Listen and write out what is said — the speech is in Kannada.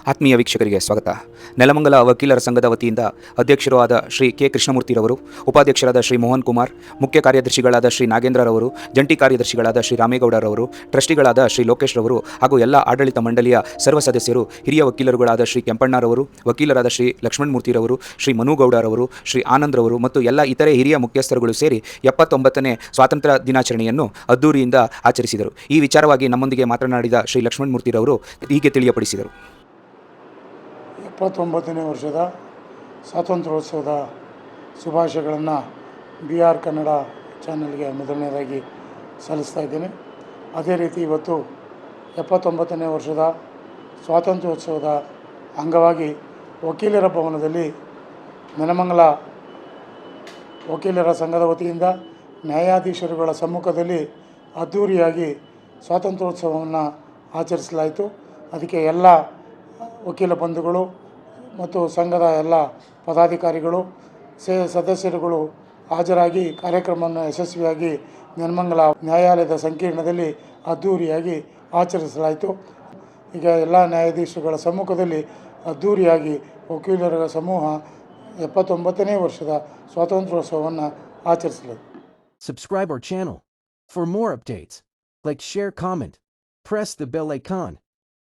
ಆತ್ಮೀಯ ವೀಕ್ಷಕರಿಗೆ ಸ್ವಾಗತ. ನೆಲಮಂಗಲ ವಕೀಲರ ಸಂಘದ ವತಿಯಿಂದ ಅಧ್ಯಕ್ಷರೂ ಆದ ಶ್ರೀ ಕೆ ಕೃಷ್ಣಮೂರ್ತಿರವರು, ಉಪಾಧ್ಯಕ್ಷರಾದ ಶ್ರೀ ಮೋಹನ್ ಕುಮಾರ್, ಮುಖ್ಯ ಕಾರ್ಯದರ್ಶಿಗಳಾದ ಶ್ರೀ ನಾಗೇಂದ್ರರವರು, ಜಂಟಿ ಕಾರ್ಯದರ್ಶಿಗಳಾದ ಶ್ರೀ ರಾಮೇಗೌಡರವರು, ಟ್ರಸ್ಟಿಗಳಾದ ಶ್ರೀ ಲೋಕೇಶ್ ರವರು ಹಾಗೂ ಎಲ್ಲ ಆಡಳಿತ ಮಂಡಳಿಯ ಸರ್ವ ಸದಸ್ಯರು, ಹಿರಿಯ ವಕೀಲರುಗಳಾದ ಶ್ರೀ ಕೆಂಪಣ್ಣರವರು, ವಕೀಲರಾದ ಶ್ರೀ ಲಕ್ಷ್ಮಣಮೂರ್ತಿರವರು, ಶ್ರೀ ಮನುಗೌಡರವರು, ಶ್ರೀ ಆನಂದ್ರವರು ಮತ್ತು ಎಲ್ಲ ಇತರೆ ಹಿರಿಯ ಮುಖ್ಯಸ್ಥರುಗಳು ಸೇರಿ 79ನೇ ಸ್ವಾತಂತ್ರ್ಯ ದಿನಾಚರಣೆಯನ್ನು ಅದ್ದೂರಿಯಿಂದ ಆಚರಿಸಿದರು. ಈ ವಿಚಾರವಾಗಿ ನಮ್ಮೊಂದಿಗೆ ಮಾತನಾಡಿದ ಶ್ರೀ ಲಕ್ಷ್ಮಣಮೂರ್ತಿರವರು ಹೀಗೆ ತಿಳಿಯಪಡಿಸಿದರು. 79ನೇ ವರ್ಷದ ಸ್ವಾತಂತ್ರ್ಯೋತ್ಸವದ ಶುಭಾಶಯಗಳನ್ನು BR ಕನ್ನಡ ಚಾನಲ್ಗೆ ಮೊದಲನೇದಾಗಿ ಸಲ್ಲಿಸ್ತಾ ಇದ್ದೇನೆ. ಅದೇ ರೀತಿ ಇವತ್ತು 79ನೇ ವರ್ಷದ ಸ್ವಾತಂತ್ರ್ಯೋತ್ಸವದ ಅಂಗವಾಗಿ ವಕೀಲರ ಭವನದಲ್ಲಿ ನೆಲಮಂಗಲ ವಕೀಲರ ಸಂಘದ ವತಿಯಿಂದ ನ್ಯಾಯಾಧೀಶರುಗಳ ಸಮ್ಮುಖದಲ್ಲಿ ಅದ್ಧೂರಿಯಾಗಿ ಸ್ವಾತಂತ್ರ್ಯೋತ್ಸವವನ್ನು ಆಚರಿಸಲಾಯಿತು. ಅದಕ್ಕೆ ಎಲ್ಲ ವಕೀಲ ಬಂಧುಗಳು ಮತ್ತು ಸಂಘದ ಎಲ್ಲ ಪದಾಧಿಕಾರಿಗಳು ಸದಸ್ಯರುಗಳು ಹಾಜರಾಗಿ ಕಾರ್ಯಕ್ರಮವನ್ನು ಯಶಸ್ವಿಯಾಗಿ ನೆಲಮಂಗಲ ನ್ಯಾಯಾಲಯದ ಸಂಕೀರ್ಣದಲ್ಲಿ ಅದ್ಧೂರಿಯಾಗಿ ಆಚರಿಸಲಾಯಿತು. ಈಗ ಎಲ್ಲ ನ್ಯಾಯಾಧೀಶರುಗಳ ಸಮ್ಮುಖದಲ್ಲಿ ಅದ್ಧೂರಿಯಾಗಿ ವಕೀಲರ ಸಮೂಹ 79ನೇ ವರ್ಷದ ಸ್ವಾತಂತ್ರ್ಯೋತ್ಸವವನ್ನು ಆಚರಿಸಲಾಯಿತು. Subscribe our channel for more updates. Like, share, comment, press the bell icon.